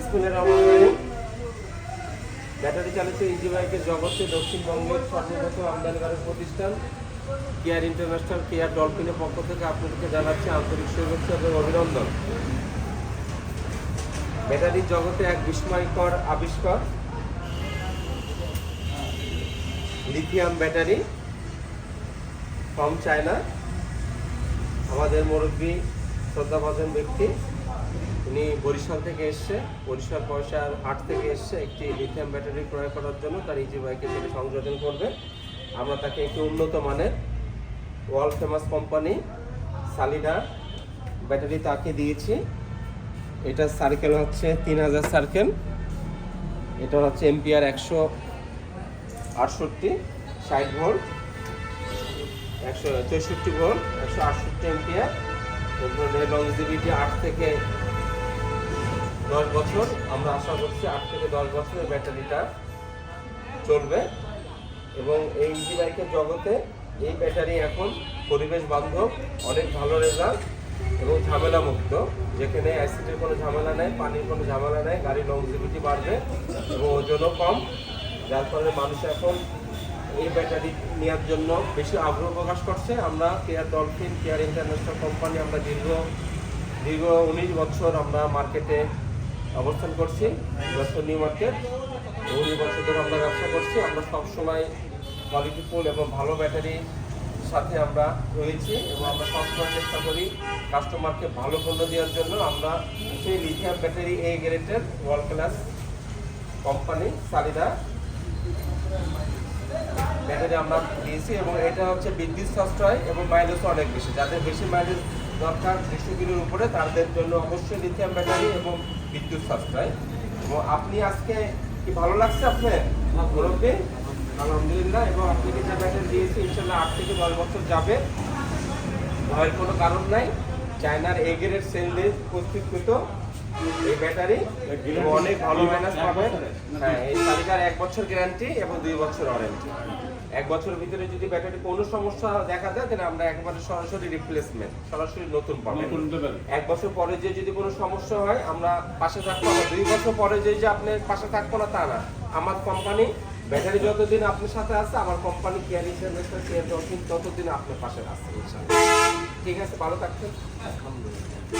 বিসমিল্লাহির ব্যাটারি চালিত ইজি বাইকের জগতে দক্ষিণবঙ্গের সর্বপ্রথম আমদানিকারক প্রতিষ্ঠান কেয়ার ইন্টারন্যাশনাল কেয়ার ডলফিনের পক্ষ থেকে আপনাদেরকে জানাচ্ছি আন্তরিক শুভেচ্ছা এবং অভিনন্দন। ব্যাটারির জগতে এক বিস্ময়কর আবিষ্কার লিথিয়াম ব্যাটারি ফ্রম চায়না। আমাদের মুরব্বী শ্রদ্ধাভাজন ব্যক্তি, উনি বরিশাল থেকে এসছে, বরিশাল পয়সার হাট থেকে এসছে একটি লিথিয়াম ব্যাটারি ক্রয় করার জন্য তার ইজি বাইকে সেটি সংযোজন করবে। আমরা তাকে একটি উন্নত মানের ওয়ার্ল্ড ফেমাস কোম্পানি সালিডা ব্যাটারি তাকে দিয়েছি। এটা সার্কেল হচ্ছে 3000 সার্কেল, এটা হচ্ছে এম্পিয়ার 168, 60 ভোল্ট, 164 ভোল্ট, 168 এম্পিয়ার। এরপরে লংজিভিটি 8 থেকে 10 বছর, আমরা আশা করছি 8 থেকে 10 বছরের ব্যাটারিটা চলবে। এবং এই ইজি বাইকের জগতে এই ব্যাটারি এখন পরিবেশ বান্ধব, অনেক ভালো রেজাল্ট এবং ঝামেলা মুক্ত, যেখানে অ্যাসিডের কোনো ঝামেলা নেই, পানির কোনো ঝামেলা নেই, গাড়ির লংজিভিটি বাড়বে এবং ওজনও কম, যার ফলে মানুষ এখন এই ব্যাটারি নেওয়ার জন্য বেশি আগ্রহ প্রকাশ করছে। আমরা care dolphin care international company আমরা দীর্ঘ 19 বছর আমরা মার্কেটে অবস্থান করছি, নিউ মার্কেট 19 বছর ধরে আমরা ব্যবসা করছি। আমরা সবসময় কোয়ালিটিফুল এবং ভালো ব্যাটারির সাথে আমরা রয়েছি এবং আমরা সবসময় চেষ্টা করি কাস্টমারকে ভালো পণ্য দেওয়ার জন্য। আমরা সেই লিথিয়াম ব্যাটারি এই গ্রেডের ওয়ার্ল্ড ক্লাস কোম্পানি সালিডা ব্যাটারি আমরা দিয়েছি এবং এটা হচ্ছে বিদ্যুৎ সাশ্রয় এবং মাইলেজও অনেক বেশি। যাদের বেশি মাইলেজ দরকার 200 কিলোর উপরে, তাদের জন্য অবশ্যই লিথিয়াম ব্যাটারি এবং বিদ্যুৎ সাশ্রয়। এবং আপনি আজকে কি ভালো লাগছে আপনার মুরব্বী? আলহামদুলিল্লাহ। এবং আপনি যে ব্যাটারি দিয়েছি ইনশাল্লাহ 8 থেকে 10 বছর যাবে, ভয়ের কোনো কারণ নাই। চায়নার এ গ্রেড সেলদে প্রস্তুতকৃত এই ব্যাটারি অনেক ভালো মাইলেজ পাবেন। হ্যাঁ, এই তালিকার 1 বছর গ্যারান্টি এবং 2 বছর ওয়ারেন্টি। 1 বছরের ভিতরে যদি ব্যাটারি কোনো সমস্যা দেখা দেয় তাহলে আমরা একেবারে সরাসরি রিপ্লেসমেন্ট, সরাসরি নতুন পাবেন। 1 বছর পরে যে যদি কোনো সমস্যা হয় আমরা পাশে থাকবো না। 2 বছর পরে যে আপনার পাশে থাকবো না তা না। আমার কোম্পানি ব্যাটারি যতদিন আপনার সাথে আছে, আমার company care international care dolphin ততদিন আপনার পাশে আছে ইনশাআল্লাহ। ঠিক আছে, ভালো থাকবেন। আলহামদুলিল্লাহ।